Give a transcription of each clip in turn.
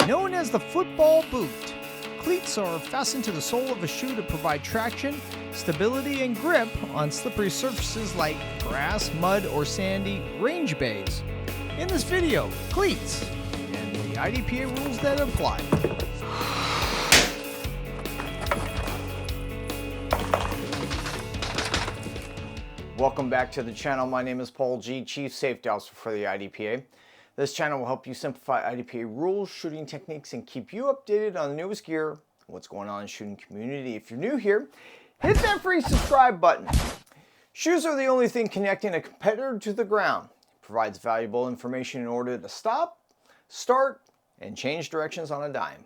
Known as the football boot, cleats are fastened to the sole of a shoe to provide traction, stability, and grip on slippery surfaces like grass, mud, or sandy range bays. In this video, cleats and the IDPA rules that apply. Welcome back to the channel. My name is Paul G, Chief Safety Officer for the IDPA. This channel will help you simplify IDPA rules, shooting techniques, and keep you updated on the newest gear, what's going on in the shooting community. If you're new here, hit that free subscribe button. Shoes are the only thing connecting a competitor to the ground. It provides valuable information in order to stop, start, and change directions on a dime.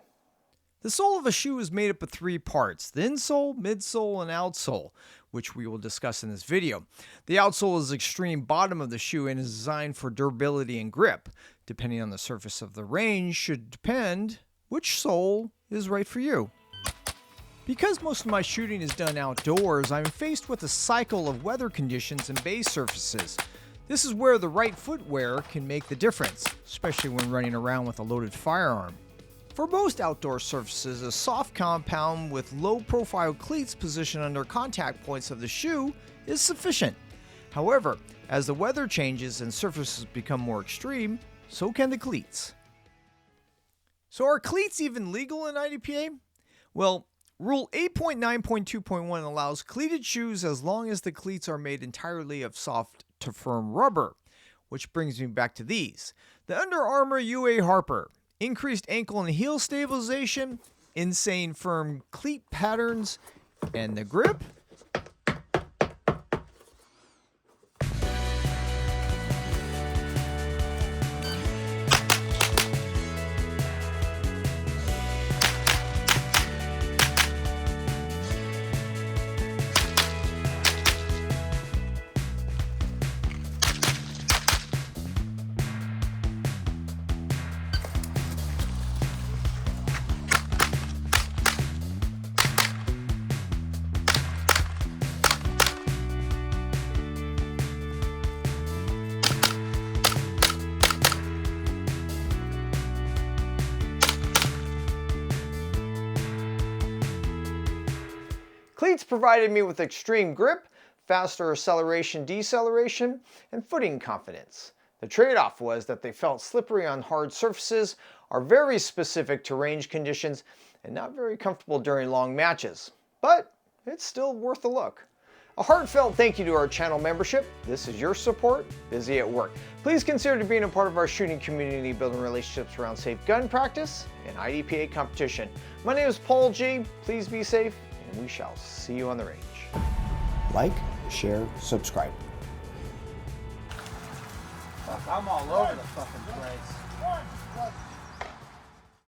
The sole of a shoe is made up of three parts: the insole, midsole, and outsole, which we will discuss in this video. The outsole is the extreme bottom of the shoe and is designed for durability and grip. Depending on the surface of the range should depend which sole is right for you. Because most of my shooting is done outdoors, I'm faced with a cycle of weather conditions and base surfaces. This is where the right footwear can make the difference, especially when running around with a loaded firearm. For most outdoor surfaces, a soft compound with low-profile cleats positioned under contact points of the shoe is sufficient. However, as the weather changes and surfaces become more extreme, so can the cleats. So are cleats even legal in IDPA? Well, Rule 8.9.2.1 allows cleated shoes as long as the cleats are made entirely of soft to firm rubber, which brings me back to these. The Under Armour UA Harper. Increased ankle and heel stabilization, insane firm cleat patterns, and the grip. Cleats provided me with extreme grip, faster acceleration, deceleration, and footing confidence. The trade-off was that they felt slippery on hard surfaces, are very specific to range conditions, and not very comfortable during long matches. But it's still worth a look. A heartfelt thank you to our channel membership. This is your support, busy at work. Please consider being a part of our shooting community, building relationships around safe gun practice and IDPA competition. My name is Paul G. Please be safe, and we shall see you on the range. Like, share, subscribe. I'm all over the fucking place.